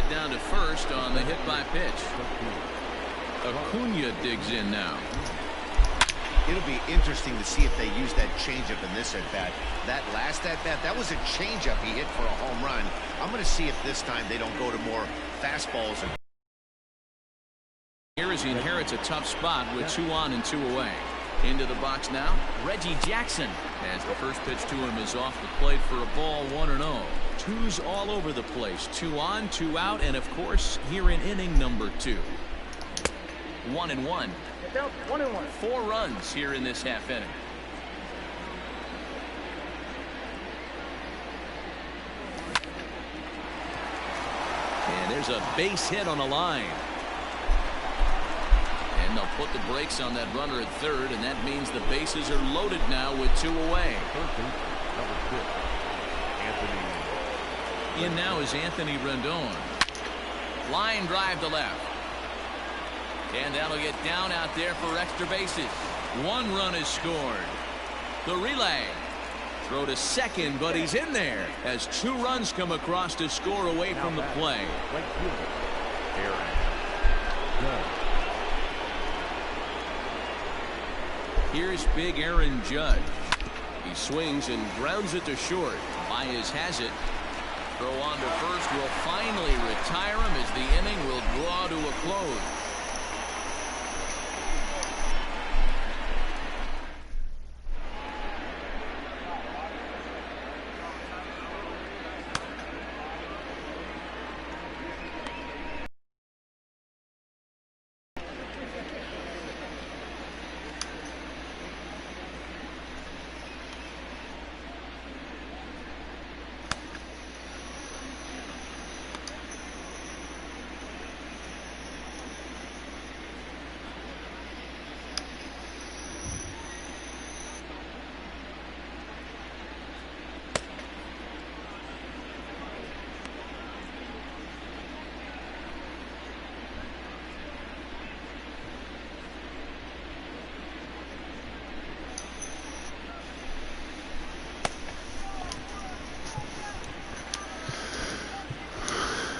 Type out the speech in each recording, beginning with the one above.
get down to first on the hit by pitch. Acuna digs in now. It'll be interesting to see if they use that changeup in this at-bat. That last at-bat, that was a changeup he hit for a home run. I'm going to see if this time they don't go to more fastballs. Here as he inherits a tough spot with 2 on and 2 away. Into the box now, Reggie Jackson. As the first pitch to him is off the plate for a ball, 1-0. Twos all over the place. 2 on, 2 out, and of course, here in inning number 2. 1-1. 4 runs here in this half inning. And there's a base hit on the line. And they'll put the brakes on that runner at third, and that means the bases are loaded now with 2 away. In now is Anthony Rendon. Line drive to left. And that'll get down out there for extra bases. 1 run is scored. The relay. Throw to second, but he's in there as 2 runs come across to score away from the play. Here's big Aaron Judge. He swings and grounds it to short. Baez has it. Throw on to first will finally retire him as the inning will draw to a close.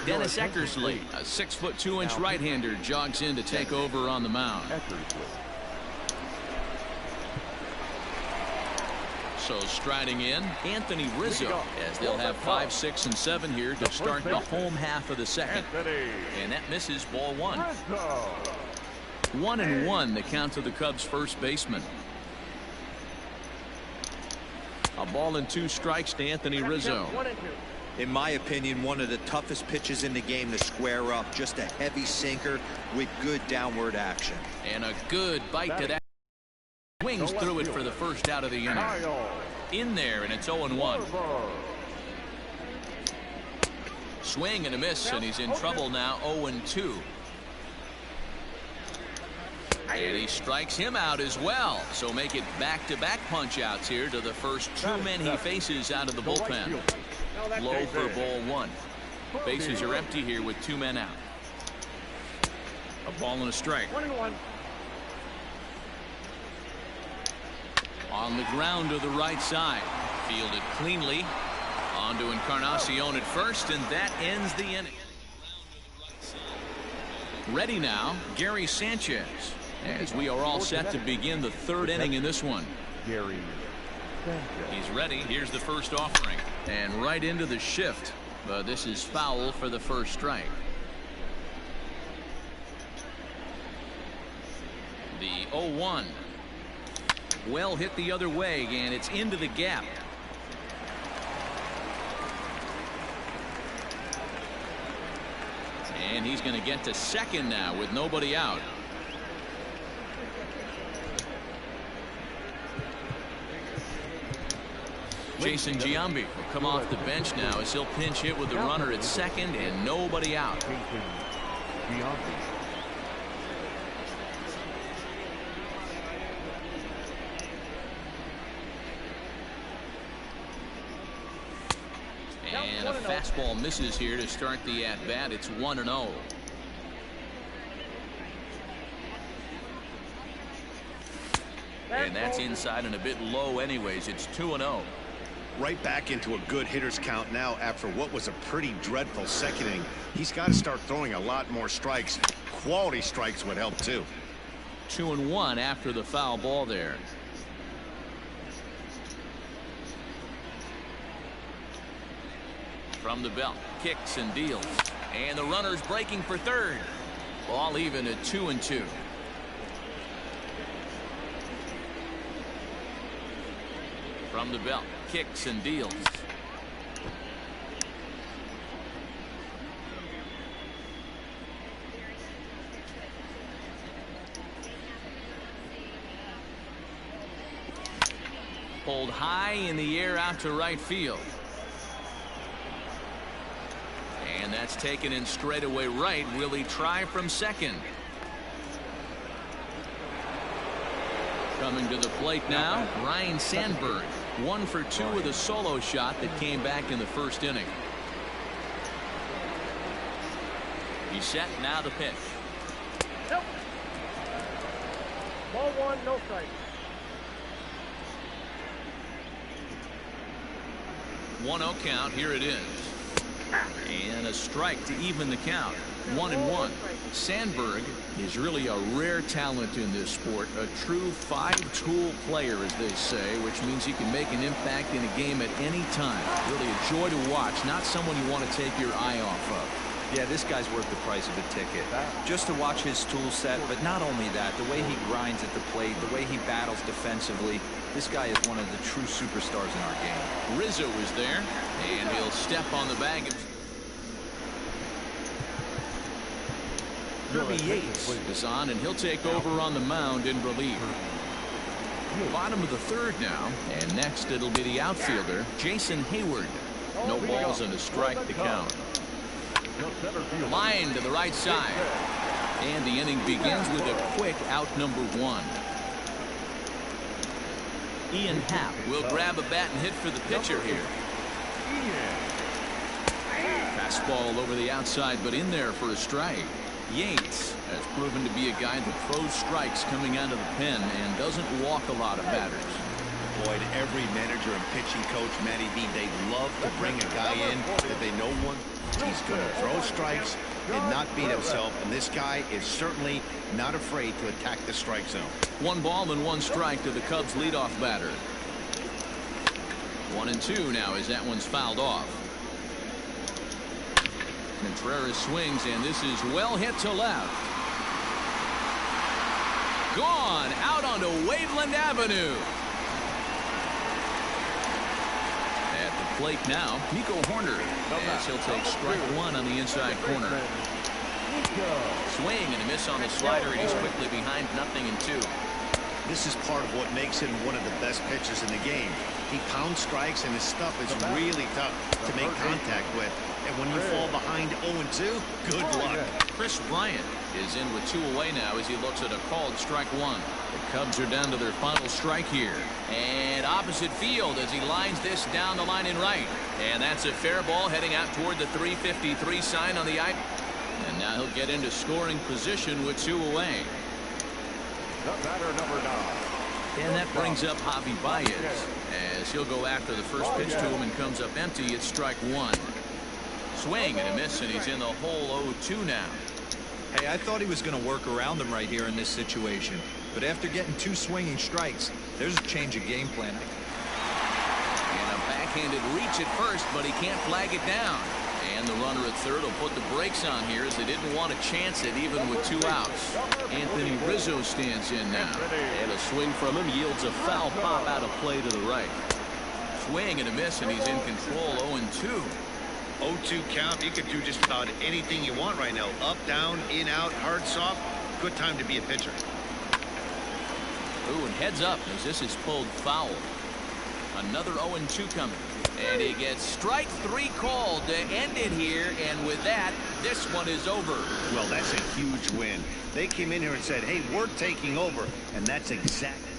Dennis Eckersley, a 6'2" right-hander, jogs in to take over on the mound. So striding in, Anthony Rizzo, as they'll have 5, 6, and 7 here to start the home half of the second. And that misses, ball 1. 1-1 the count to the Cubs' first baseman. A ball and 2 strikes to Anthony Rizzo. In my opinion, one of the toughest pitches in the game to square up. Just a heavy sinker with good downward action. And a good bite to that. Swings through it for the first out of the inning. In there, and it's 0-1. Swing and a miss, and he's in trouble now, 0-2. And he strikes him out as well. So make it back-to-back punch-outs here to the first 2 men he faces out of the bullpen. Low for ball 1. Bases are empty here with 2 men out. A ball and a strike. 1-1. On the ground to the right side. Fielded cleanly. On to Encarnacion at first, and that ends the inning. Ready now, Gary Sanchez. As we are all set to begin the 3rd inning in this one. Gary. He's ready. Here's the first offering. And right into the shift. But this is foul for the first strike. The 0-1. Well hit the other way, and it's into the gap. And he's going to get to second now with nobody out. Jason Giambi will come off the bench now as he'll pinch hit with the runner at second and nobody out. And a fastball misses here to start the at-bat. It's 1-0. And that's inside and a bit low anyways. It's 2-0. Right back into a good hitter's count now after what was a pretty dreadful second inning. He's got to start throwing a lot more strikes. Quality strikes would help too. 2-1 after the foul ball there. From the belt, kicks and deals, and the runner's breaking for third. Ball even at 2-2. From the belt, kicks and deals. Pulled high in the air out to right field. And that's taken in straightaway right. Will he try from second? Coming to the plate now, Ryne Sandberg. 1 for 2 with a solo shot that came back in the first inning. He's set, now the pitch. Nope. Ball 1, no strike. 1-0 count, here it is. And a strike to even the count. 1-1. Sandberg is really a rare talent in this sport. A true five-tool player, as they say, which means he can make an impact in a game at any time. Really a joy to watch, not someone you want to take your eye off of. Yeah, this guy's worth the price of a ticket. Just to watch his tool set, but not only that, the way he grinds at the plate, the way he battles defensively, this guy is one of the true superstars in our game. Rizzo is there, and he'll step on the bag. Kirby Yates is on, and he'll take over on the mound in relief. Bottom of the third now, and next it'll be the outfielder, Jason Hayward. No balls and a strike to count. Line to the right side. And the inning begins with a quick out number 1. Ian Happ will grab a bat and hit for the pitcher here. Fastball over the outside, but in there for a strike. Yates has proven to be a guy that throws strikes coming out of the pen and doesn't walk a lot of batters. Boy, every manager and pitching coach, Matty B, they love to bring a guy in that they know he's going to throw strikes and not beat himself, and this guy is certainly not afraid to attack the strike zone. 1 ball and 1 strike to the Cubs leadoff batter. 1-2 now as that one's fouled off. Contreras swings, and this is well hit to left. Gone out onto Waveland Avenue. At the plate now, Nico Hoerner, as he'll take strike 1 on the inside corner. Swing and a miss on the slider, and he's quickly behind 0-2. This is part of what makes him one of the best pitchers in the game. He pounds strikes, and his stuff is really tough to make contact with. And when you fall behind 0-2, good luck. Chris Bryant is in with 2 away now as he looks at a called strike 1. The Cubs are down to their final strike here. And opposite field as he lines this down the line in right. And that's a fair ball heading out toward the 353 sign on the eye. And now he'll get into scoring position with 2 away. The batter, number 9. And that brings up Javi Baez as he'll go after the first pitch to him and comes up empty. It's strike 1. Swing and a miss, and he's in the hole 0-2 now. Hey, I thought he was going to work around him right here in this situation, but after getting 2 swinging strikes, there's a change of game plan. And a backhanded reach at first, but he can't flag it down. And the runner at third will put the brakes on here as they didn't want to chance it even with 2 outs. Anthony Rizzo stands in now. And a swing from him yields a foul pop out of play to the right. Swing and a miss, and he's in control 0-2. 0-2 count. You could do just about anything you want right now. Up, down, in, out, hard, soft. Good time to be a pitcher. Ooh, and heads up as this is pulled foul. Another 0-2 coming. And he gets strike 3 called to end it here. And with that, this one is over. Well, that's a huge win. They came in here and said, hey, we're taking over. And that's exactly.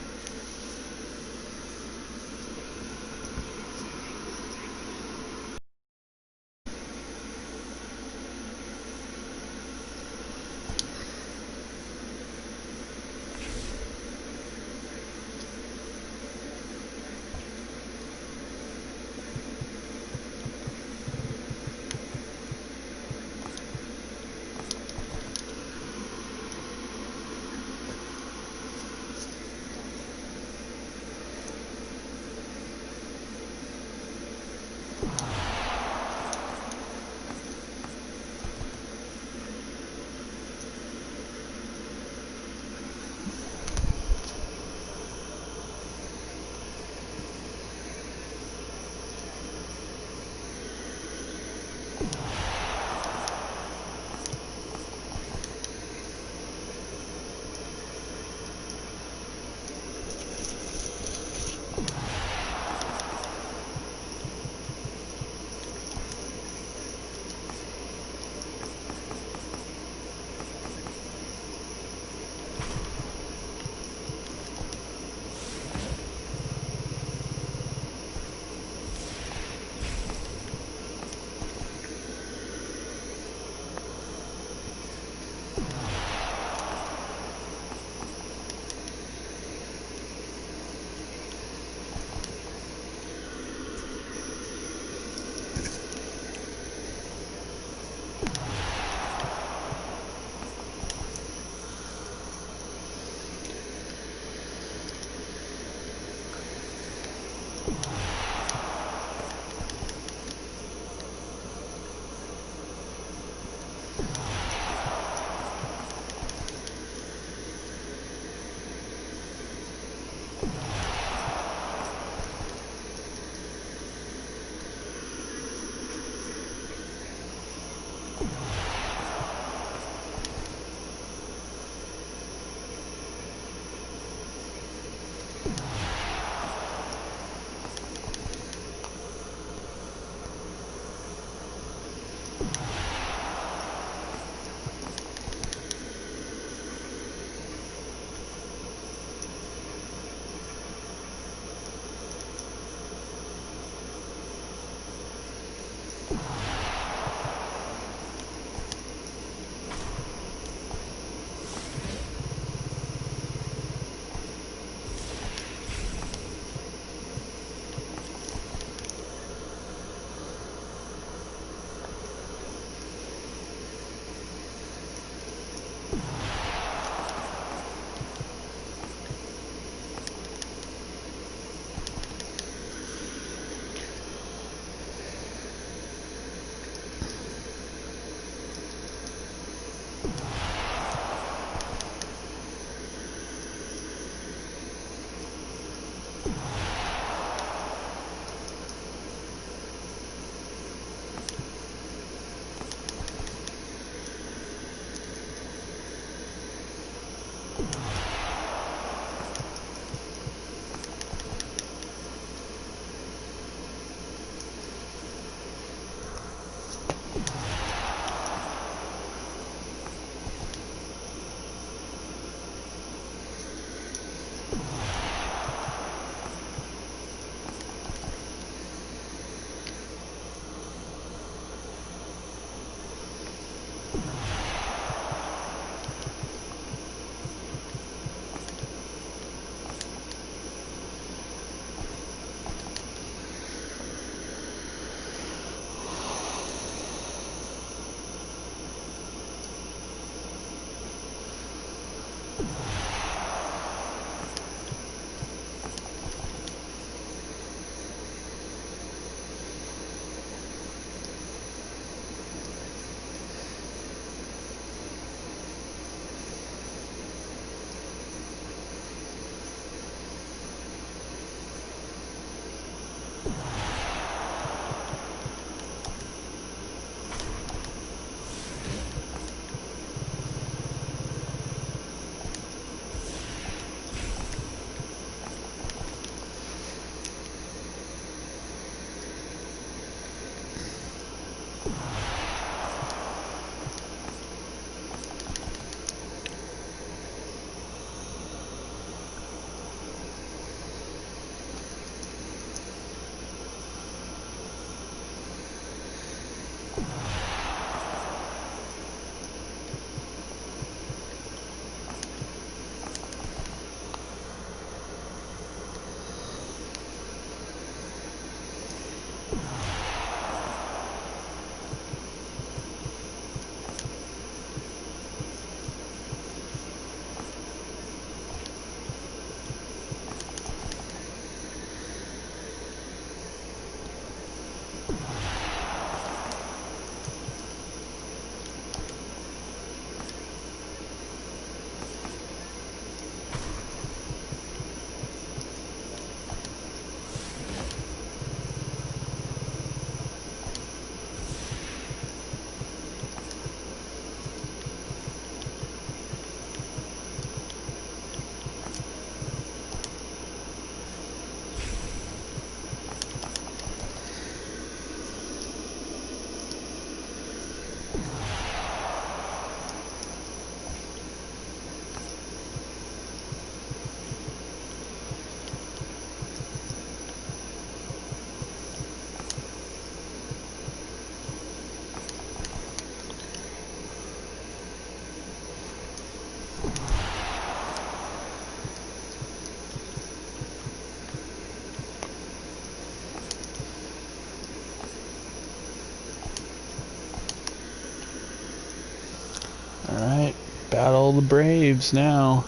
Alright, battle the Braves now.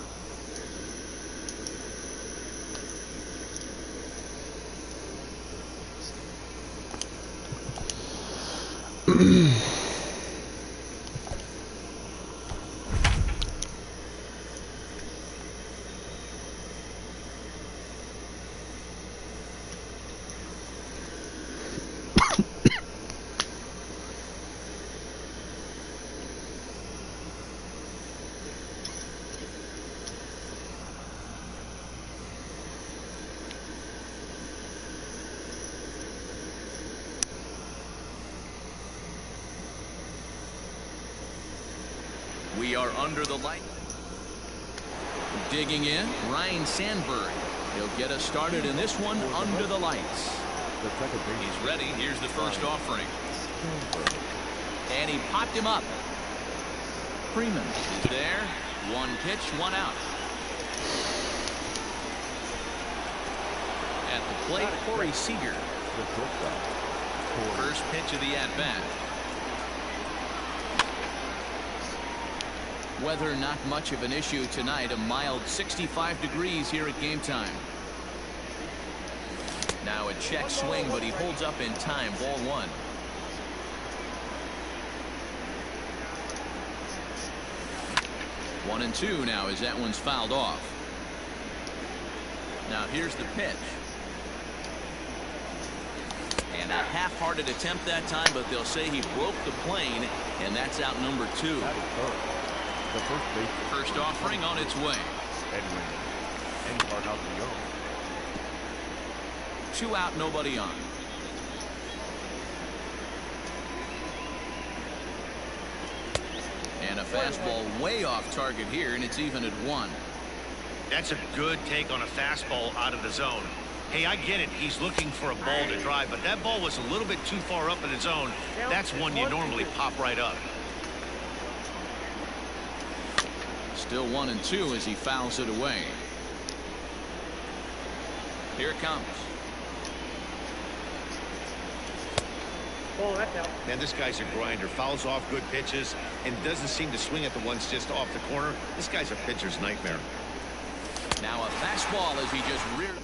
We are under the light. Digging in, Ryne Sandberg. He'll get us started in this one under the lights. He's ready. Here's the first offering. And he popped him up. Freeman is there. One pitch, one out. At the plate, Corey Seager. First pitch of the at-bat. Weather not much of an issue tonight. A mild 65 degrees here at game time. Now a check swing, but he holds up in time. Ball one. One and two now as that one's fouled off. Now here's the pitch. And a half-hearted attempt that time, but they'll say he broke the plane, and that's out number two. The first offering on its way. Two out, nobody on. And a fastball way off target here, and it's even at one. That's a good take on a fastball out of the zone. Hey, I get it. He's looking for a ball to drive, but that ball was a little bit too far up in the zone. That's one you normally pop right up. Still 1-2 as he fouls it away. Here it comes. Oh, that's out. Man, this guy's a grinder. Fouls off good pitches and doesn't seem to swing at the ones just off the corner. This guy's a pitcher's nightmare. Now a fastball as he just reared.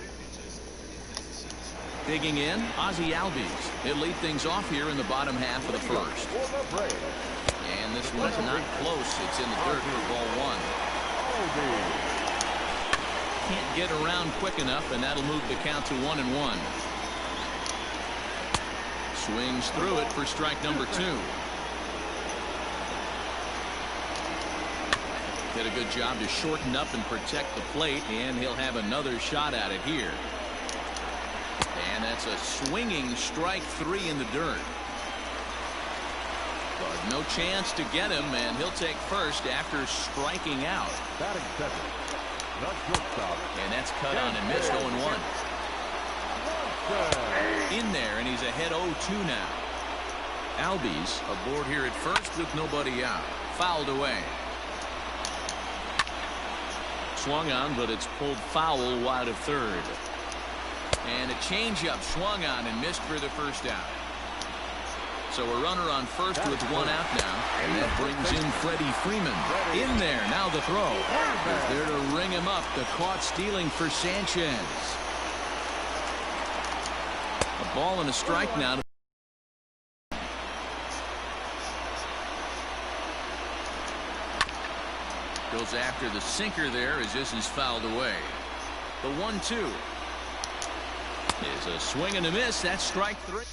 Digging in, Ozzie Albies. He'll lead things off here in the bottom half of the first. And this one's not close. It's in the dirt for ball one. Can't get around quick enough, and that'll move the count to 1-1. Swings through it for strike number 2. Did a good job to shorten up and protect the plate, and he'll have another shot at it here. And that's a swinging strike 3 in the dirt. But no chance to get him, and he'll take first after striking out. And that's cut on and missed. 0-1. In there, and he's ahead 0-2 now. Albies aboard here at first with nobody out. Fouled away. Swung on, but it's pulled foul wide of third. And a changeup swung on and missed for the first out. So a runner on first with 1 out now. And that brings in Freddie Freeman. In there, now the throw. Is there to ring him up. The caught stealing for Sanchez. A ball and a strike now. Goes after the sinker there as this is fouled away. The 1-2 is a swing and a miss. That's strike 3.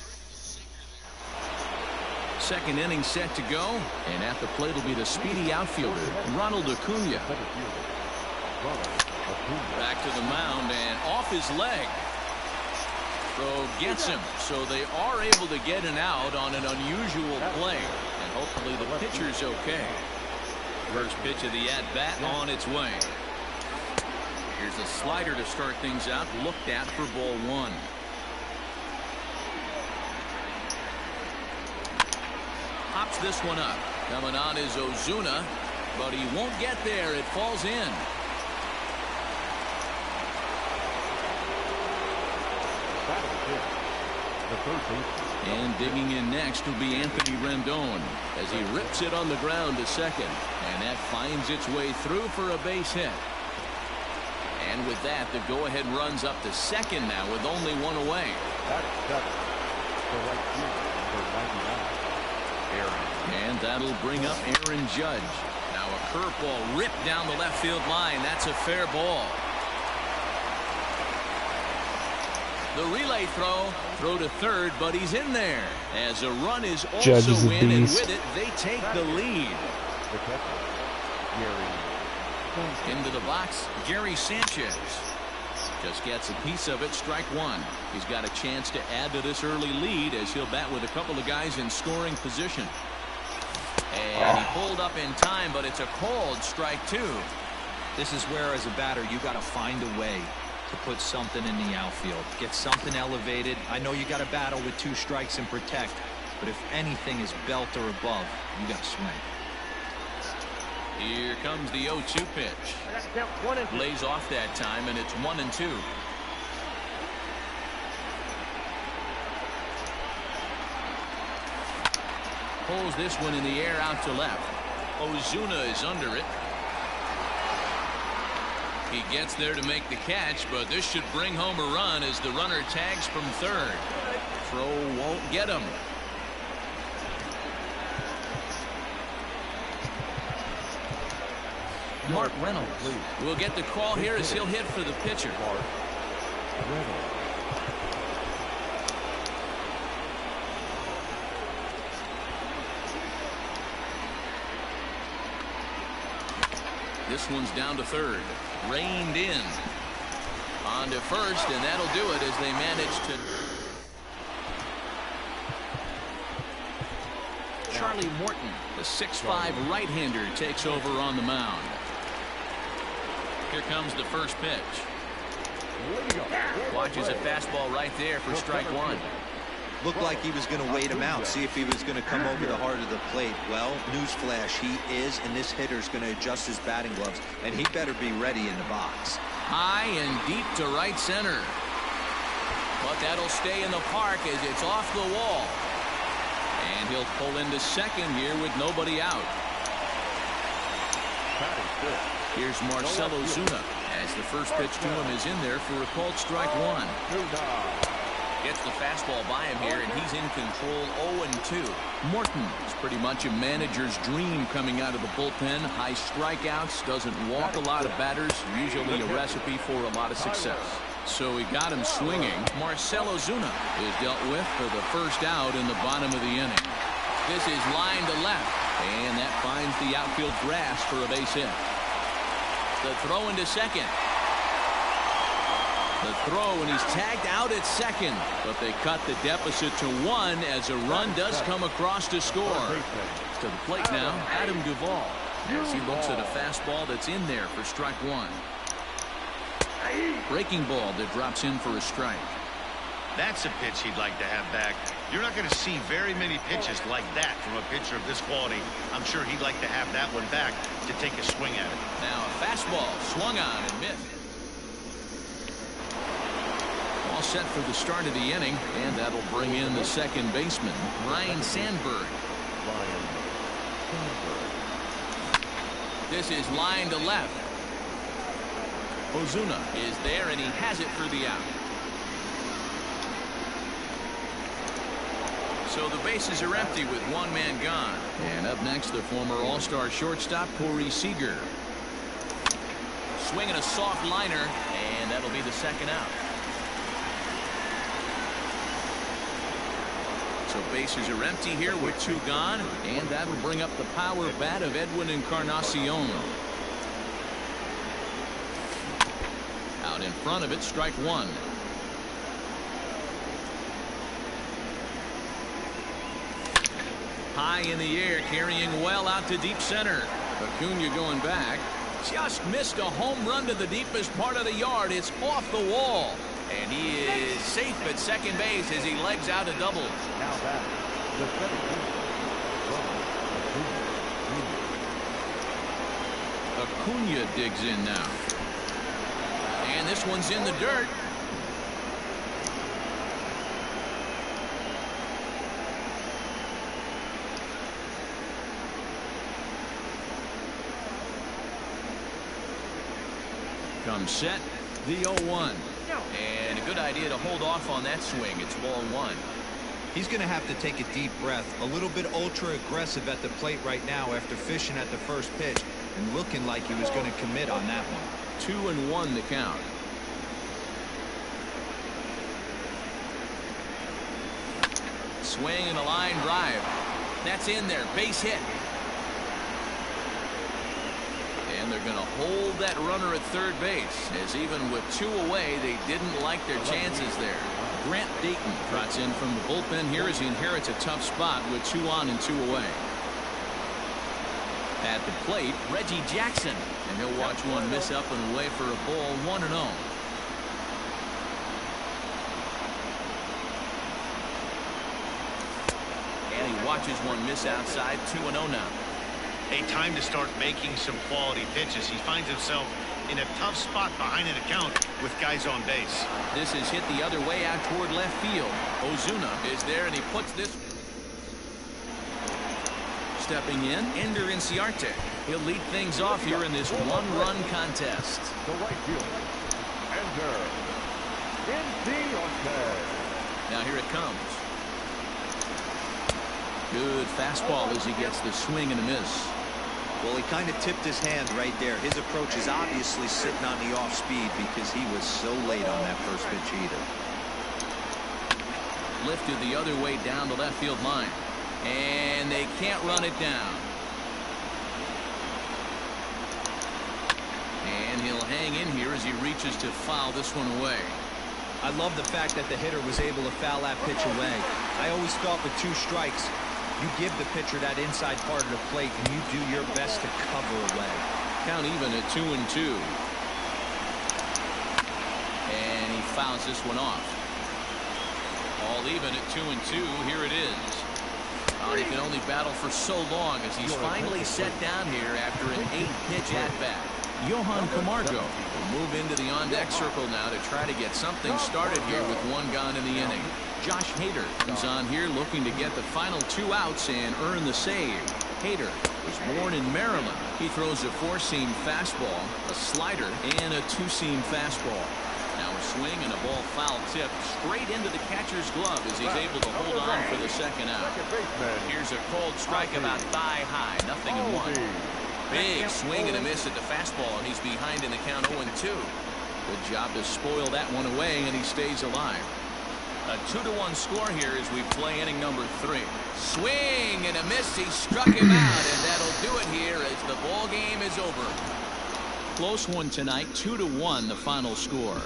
Second inning set to go, and at the plate will be the speedy outfielder Ronald Acuna. Back to the mound and off his leg. Throw gets him, so they are able to get an out on an unusual play, and hopefully the pitcher's okay. First pitch of the at-bat on its way. Here's a slider to start things out, looked at for ball 1. Hops this one up. Coming on is Ozuna, but he won't get there. It falls in. And digging in next will be Anthony Rendon as he rips it on the ground to second. And that finds its way through for a base hit. And with that, the go-ahead runs up to second now with only 1 away. And that'll bring up Aaron Judge. Now a curveball ripped down the left field line. That's a fair ball. The relay throw to third, but he's in there as a run is also in, and with it they take the lead. Into the box, Gary Sanchez just gets a piece of it. Strike 1. He's got a chance to add to this early lead as he'll bat with a couple of guys in scoring position. And he pulled up in time, but it's a called strike 2. This is where, as a batter, you got to find a way to put something in the outfield, get something elevated. I know you got to battle with 2 strikes and protect, but if anything is belt or above, you got to swing. Here comes the 0-2 pitch. Lays off that time, and it's 1-2. Pulls this one in the air out to left. Ozuna is under it. He gets there to make the catch, but this should bring home a run as the runner tags from third. Throw won't get him. Mark Reynolds will get the call here as he'll hit for the pitcher. This one's down to third. Reined in. On to first, and that'll do it as they manage to. Charlie Morton, the 6'5" right-hander, takes over on the mound. Here comes the first pitch. Watches a fastball right there for strike 1. Looked like he was going to wait him out, see if he was going to come over the heart of the plate. Well, newsflash, he is, and this hitter's going to adjust his batting gloves, and he better be ready in the box. High and deep to right center. But that'll stay in the park as it's off the wall. And he'll pull into second here with nobody out. Here's Marcell Ozuna as the first pitch to him is in there for a called strike one. Gets the fastball by him here, and he's in control 0-2. Morton is pretty much a manager's dream coming out of the bullpen. High strikeouts, doesn't walk a lot of batters, usually a recipe for a lot of success. So he got him swinging. Marcell Ozuna is dealt with for the first out in the bottom of the inning. This is line to left, and that finds the outfield grass for a base hit. The throw into second. The throw, and he's tagged out at second, but they cut the deficit to 1 as a run does come across to score. To the plate now, Adam Duvall, as he looks at a fastball that's in there for strike one. Breaking ball that drops in for a strike. That's a pitch he'd like to have back. You're not going to see very many pitches like that from a pitcher of this quality. I'm sure he'd like to have that one back to take a swing at it. Now a fastball swung on and missed. All set for the start of the inning, and that'll bring in the second baseman, Ryne Sandberg. This is line to left. Ozuna is there, and he has it for the out. So the bases are empty with one man gone. And up next, the former All-Star shortstop, Corey Seager. Swinging a soft liner, and that'll be the second out. So bases are empty here with two gone, and that'll bring up the power bat of Edwin Encarnacion. Out in front of it, strike one. High in the air, carrying well out to deep center. Acuna going back. Just missed a home run to the deepest part of the yard. It's off the wall. And he is safe at second base as he legs out a double. Now back, the 17th. Acuna digs in now. And this one's in the dirt. Comes set, the 0-1. And a good idea to hold off on that swing. It's ball one. He's going to have to take a deep breath. A little bit ultra aggressive at the plate right now after fishing at the first pitch and looking like he was going to commit on that one. 2-1 the count. Swing and a line drive. That's in there. Base hit. And they're going to hold that runner at third base, as even with two away, they didn't like their chances there. Grant Dayton trots in from the bullpen here as he inherits a tough spot with 2 on and 2 away. At the plate, Reggie Jackson, and he'll watch one miss up and away for a ball, 1-0. And he watches one miss outside, 2-0 now. A time to start making some quality pitches. He finds himself in a tough spot behind an account with guys on base. This is hit the other way out toward left field. Ozuna is there, and he puts this. Stepping in, Ender Inciarte. He'll lead things off here in this one-run contest. The right fielder, Ender Inciarte. Now here it comes. Good fastball as he gets the swing and a miss. Well, he kind of tipped his hand right there. His approach is obviously sitting on the off speed because he was so late on that first pitch either. Lifted the other way down the left field line. And they can't run it down. And he'll hang in here as he reaches to foul this one away. I love the fact that the hitter was able to foul that pitch away. I always thought with 2 strikes, you give the pitcher that inside part of the plate and you do your best to cover away. Count even at 2-2. And he fouls this one off. All even at 2-2. Here it is. Oh, he can only battle for so long as he's finally set down here after an 8-pitch at-bat. Johan Camargo will move into the on-deck circle now to try to get something started here with 1 gone in the inning. Josh Hader comes on here looking to get the final 2 outs and earn the save. Hader was born in Maryland. He throws a 4-seam fastball, a slider, and a 2-seam fastball. Now a swing and a ball foul tip straight into the catcher's glove as he's able to hold on for the second out. Here's a cold strike about thigh high, 0-1. Big swing and a miss at the fastball, and he's behind in the count 0-2. Good job to spoil that one away, and he stays alive. A 2-1 score here as we play inning number 3. Swing and a miss. He struck him out, and that'll do it here as the ball game is over. Close one tonight, 2-1 the final score.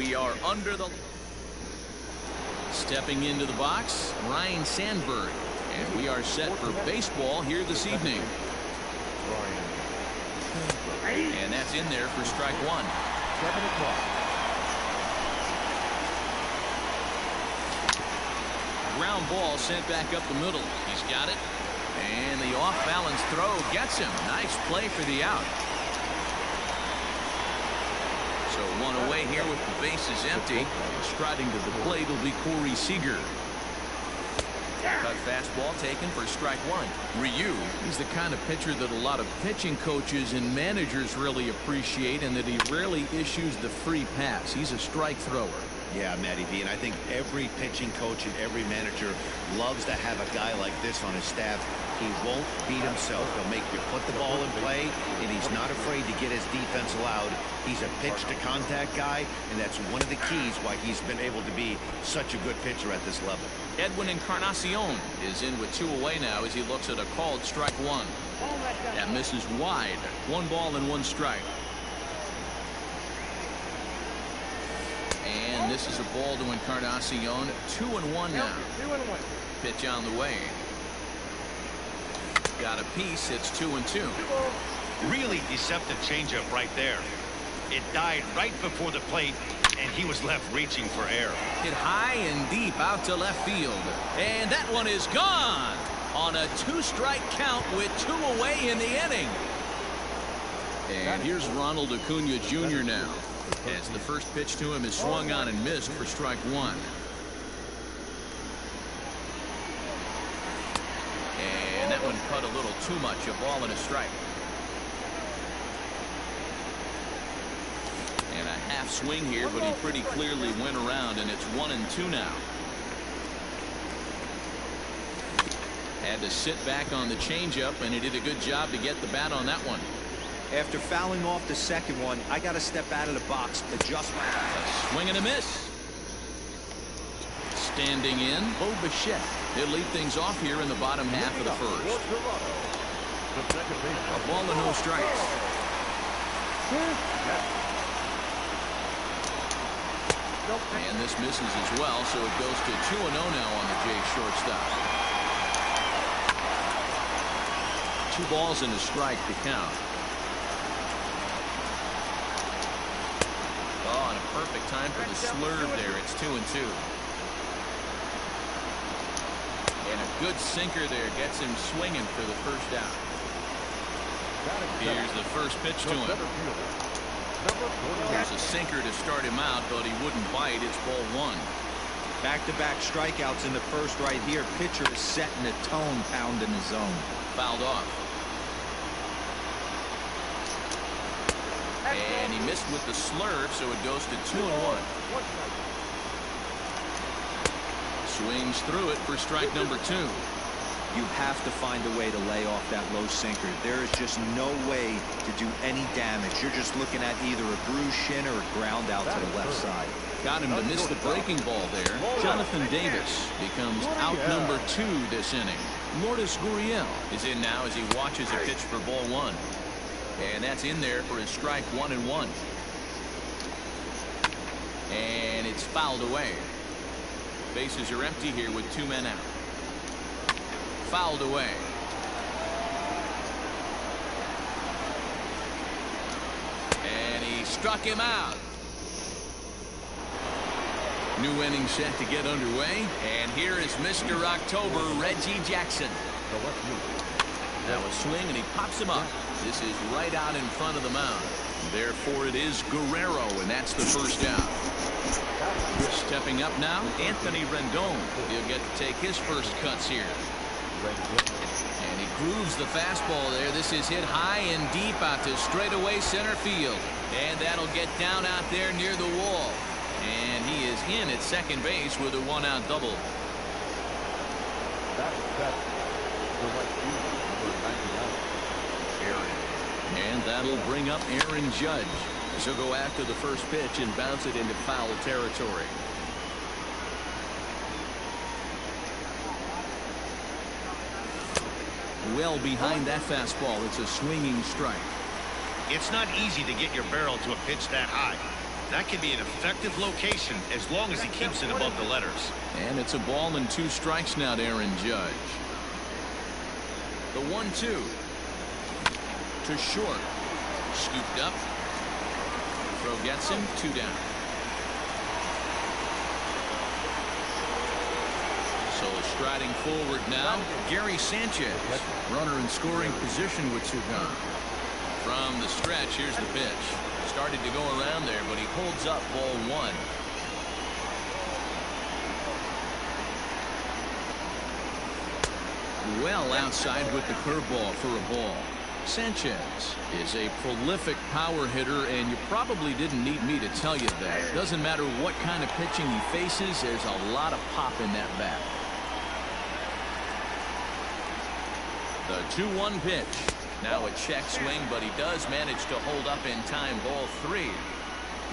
We are under the... Stepping into the box, Ryne Sandberg. And we are set for baseball here this evening. And that's in there for strike one. 7 o'clock. Ground ball sent back up the middle. He's got it. And the off-balance throw gets him. Nice play for the out. So one away here with the bases empty. And striding to the plate will be Corey Seager. Cut fastball taken for strike one. Ryu, he's the kind of pitcher that a lot of pitching coaches and managers really appreciate, and that he rarely issues the free pass. He's a strike thrower. Yeah, Matty V, and I think every pitching coach and every manager loves to have a guy like this on his staff. He won't beat himself. He'll make you put the ball in play, and he's not afraid to get his defense allowed. He's a pitch-to-contact guy, and that's one of the keys why he's been able to be such a good pitcher at this level. Edwin Encarnacion is in with 2 away now as he looks at a called strike one. That misses wide. 1 ball and 1 strike. And this is a ball to Encarnacion. 2-1 now. Pitch on the way. Got a piece. It's 2-2. Really deceptive changeup right there. It died right before the plate, and he was left reaching for air. Hit high and deep out to left field. And that one is gone on a 2-strike count with 2 away in the inning. And here's Ronald Acuna Jr. now, as the first pitch to him is swung on and missed for strike one. And that one cut a little too much. A ball and a strike. And a half swing here, but he pretty clearly went around, and it's 1-2 now. Had to sit back on the changeup, and he did a good job to get the bat on that one. After fouling off the second one, I got to step out of the box, adjust my... A swing and a miss. Standing in, Bo Bichette. He'll lead things off here in the bottom half of the first. A ball and no strikes. And this misses as well, so it goes to 2-0 now on the Jays shortstop. 2 balls and a strike to count. Oh, and a perfect time for the slurve there. It's 2-2. And a good sinker there gets him swinging for the first out. Here's the first pitch to him. There's a sinker to start him out, but he wouldn't bite. It's ball 1. Back-to-back strikeouts in the first right here. Pitcher is setting the tone, pounding his zone. Fouled off. And he missed with the slurve, so it goes to 2-1. Swings through it for strike number 2. You have to find a way to lay off that low sinker. There is just no way to do any damage. You're just looking at either a bruised shin or a ground out to the left side. Got him to miss the breaking ball there. Jonathan Davis becomes out number 2 this inning. Lourdes Gurriel is in now as he watches a pitch for ball 1. And that's in there for his strike 1-1. And it's fouled away. Bases are empty here with 2 men out. Fouled away. And he struck him out. New inning set to get underway. And here is Mr. October, Reggie Jackson. Now a swing, and he pops him up. This is right out in front of the mound. Therefore, it is Guerrero, and that's the first out. Stepping up now, Anthony Rendon. He'll get to take his first cuts here. And he grooves the fastball there. This is hit high and deep out to straightaway center field. And that'll get down out there near the wall. And he is in at second base with a 1-out double. And that'll bring up Aaron Judge. She'll go after the first pitch and bounce it into foul territory. Well behind that fastball. It's a swinging strike. It's not easy to get your barrel to a pitch that high. That can be an effective location as long as he keeps it above the letters. And it's a ball and 2 strikes now to Aaron Judge. The 1-2 to short. Scooped up. Throw gets him. 2 down. So striding forward now, Gary Sanchez. Runner in scoring position with 2 gone. From the stretch, here's the pitch. Started to go around there, but he holds up ball 1. Well outside with the curveball for a ball. Sanchez is a prolific power hitter, and you probably didn't need me to tell you that. It doesn't matter what kind of pitching he faces, there's a lot of pop in that bat. The 2-1 pitch. Now a check swing, but he does manage to hold up in time. Ball 3.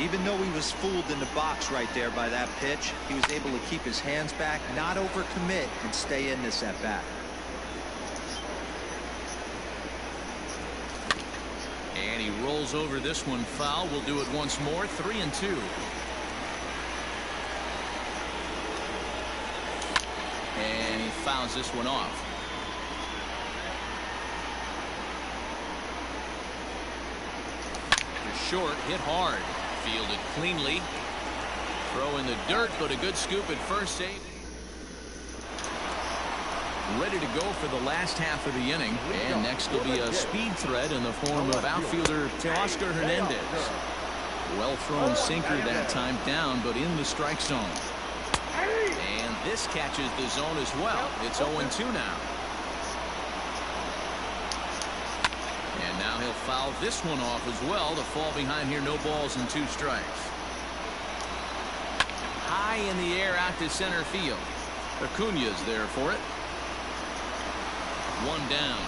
Even though he was fooled in the box right there by that pitch, he was able to keep his hands back, not overcommit, and stay in this at bat. And he rolls over this one foul. We'll do it once more. 3-2. And he fouls this one off. Short, hit hard, fielded cleanly. Throw in the dirt, but a good scoop at first. Save. Ready to go for the last half of the inning. And next will be a speed threat in the form of outfielder Teoscar Hernandez. Well thrown sinker that time down, but in the strike zone. And this catches the zone as well. It's 0-2 now. And now he'll foul this one off as well to fall behind here. No balls and 2 strikes. High in the air out to center field. Acuña's there for it. 1 down.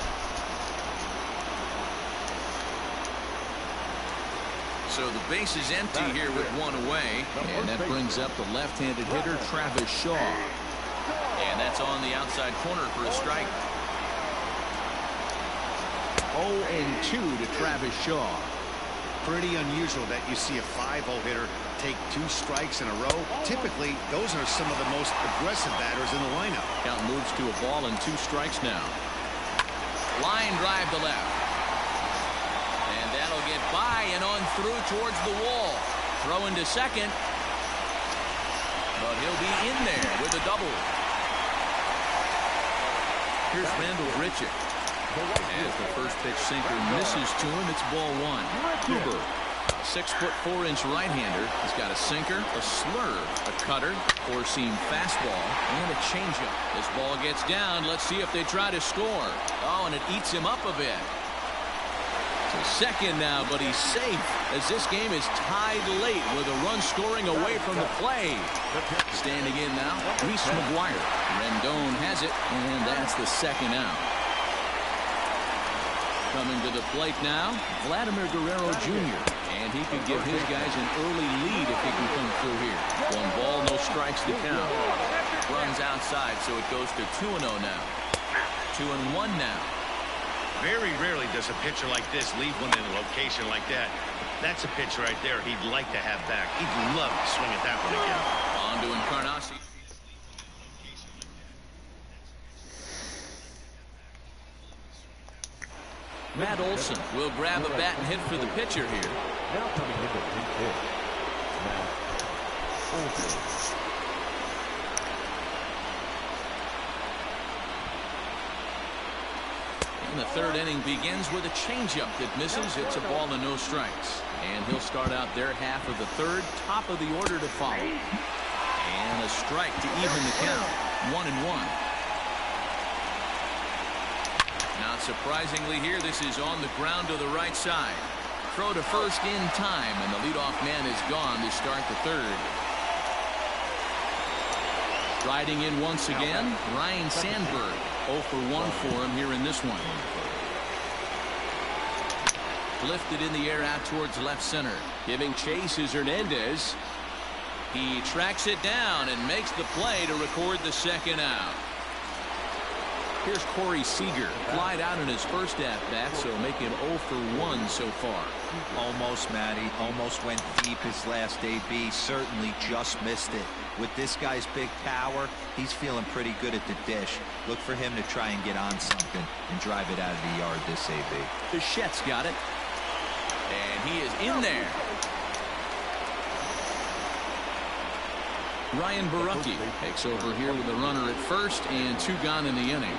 So the base is empty here with 1 away. And that brings up the left-handed hitter Travis Shaw. And that's on the outside corner for a strike. 0-2 to Travis Shaw. Pretty unusual that you see a 5-0 hitter take 2 strikes in a row. Typically, those are some of the most aggressive batters in the lineup. Count moves to a ball and 2 strikes now. Line drive to left. And that'll get by and on through towards the wall. Throw into second. But he'll be in there with a double. Here's Randall Grichuk. As the first pitch sinker misses to him, it's ball 1. Kluber, 6'4" right-hander. He's got a sinker, a slurve, a cutter, 4-seam fastball, and a changeup. This ball gets down. Let's see if they try to score. Oh, and it eats him up a bit. To second now, but he's safe as this game is tied late with a run scoring away from the play. Standing in now, Reese McGuire. Rendon has it, and that's the 2nd out. Coming to the plate now, Vladimir Guerrero Jr. And he could give his guys an early lead if he can come through here. 1 ball, no strikes to count. Runs outside, so it goes to 2-0 now. 2-1 now. Very rarely does a pitcher like this leave one in a location like that. That's a pitch right there he'd like to have back. He'd love to swing at that one again. On to Encarnacion. Matt Olson will grab a bat and hit for the pitcher here. Now coming in to hit, Matt Olson. And the 3rd inning begins with a changeup that misses. It's a ball and no strikes. And he'll start out their half of the 3rd, top of the order to follow. And a strike to even the count. 1-1. Not surprisingly here, this is on the ground to the right side. Throw to first in time, and the leadoff man is gone to start the 3rd. Riding in once again, Ryne Sandberg. 0 for 1 for him here in this one. Lifted in the air out towards left center. Giving chase is Hernandez. He tracks it down and makes the play to record the 2nd out. Here's Corey Seager. Flied out in his first at-bat, so making 0 for 1 so far. Almost, Matty. Almost went deep his last AB. Certainly just missed it. With this guy's big power, he's feeling pretty good at the dish. Look for him to try and get on something and drive it out of the yard this AB. Bichette's got it. And he is in there. Ryan Borucki takes over here with a runner at first and 2 gone in the inning.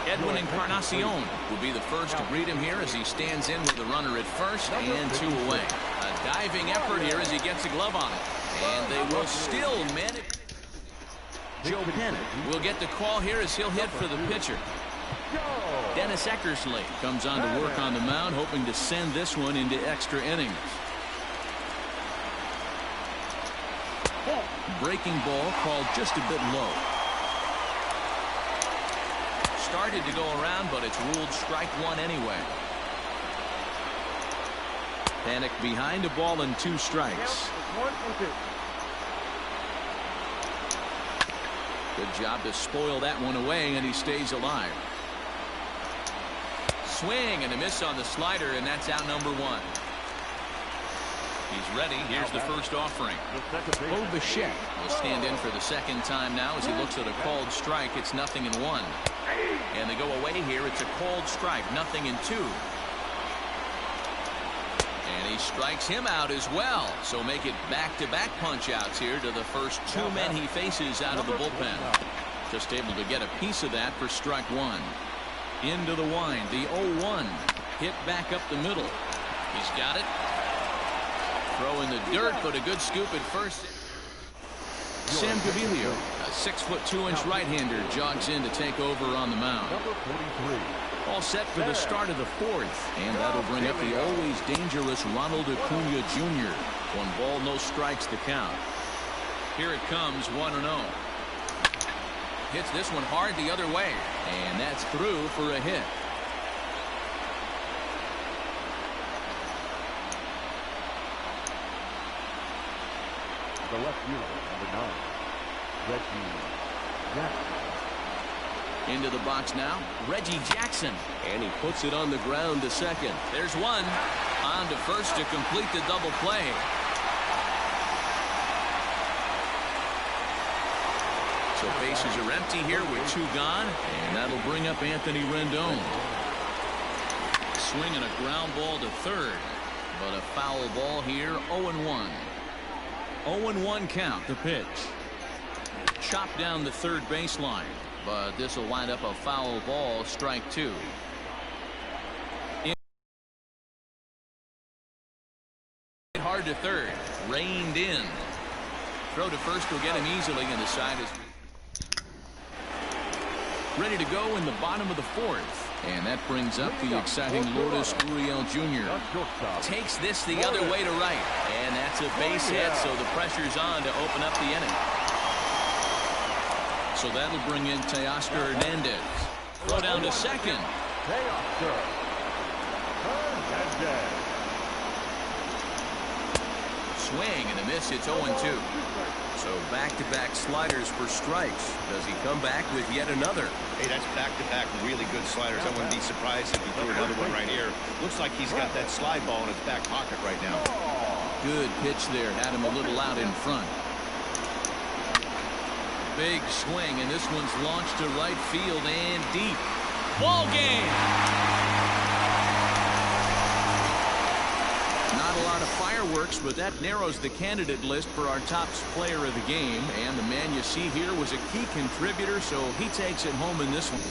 Edwin Encarnacion will be the first to greet him here as he stands in with a runner at first and 2 away. A diving effort here as he gets a glove on it. And they will still manage. Joe Penn will get the call here as he'll hit for the pitcher. Dennis Eckersley comes on to work on the mound, hoping to send this one into extra innings. Breaking ball called just a bit low. Started to go around, but it's ruled strike 1 anyway. Panic behind a ball and 2 strikes. Good job to spoil that one away, and he stays alive. Swing and a miss on the slider, and that's out number 1. He's ready. Here's the first offering. Bo Bichette will stand in for the second time now as he looks at a called strike. It's 0-1. And they go away here. It's a called strike, 0-2. And he strikes him out as well. So make it back-to-back punch-outs here to the first 2 men he faces out of the bullpen. Just able to get a piece of that for strike 1. Into the wind. The 0-1. Hit back up the middle. He's got it. Throw in the dirt, but a good scoop at first. Sam Gaviglio, a 6'2" right-hander, jogs in to take over on the mound. All set for the start of the 4th, and that'll bring up the always dangerous Ronald Acuna Jr. 1 ball, no strikes the count. Here it comes, 1-0. Hits this one hard the other way, and that's through for a hit. The left fielder, number 9, Reggie Jackson. Into the box now, Reggie Jackson. And he puts it on the ground to second. There's one. On to first to complete the double play. So bases are empty here with 2 gone. And that'll bring up Anthony Rendon. Swinging a ground ball to third. But a foul ball here, 0-1. 0-1 count, the pitch. Chopped down the third baseline, but this will wind up a foul ball, strike 2. Hard to third, reined in. Throw to first will get him easily, and the side is ready to go in the bottom of the 4th. And that brings up the exciting Lourdes Gurriel Jr. Takes this the other way to right. And that's a base hit, so the pressure's on to open up the inning. So that'll bring in Teoscar Hernandez. Throw down to second. Teoscar Hernandez. Swing and a miss. It's 0-2. So back-to-back sliders for strikes. Does he come back with yet another? Hey, that's back-to-back really good sliders. I wouldn't be surprised if he threw another one right here. Looks like he's got that slide ball in his back pocket right now. Good pitch there. Had him a little out in front. Big swing, and this one's launched to right field and deep. Ball game! Not a lot of fireworks, but that narrows the candidate list for our top player of the game. And the man you see here was a key contributor, so he takes it home in this one.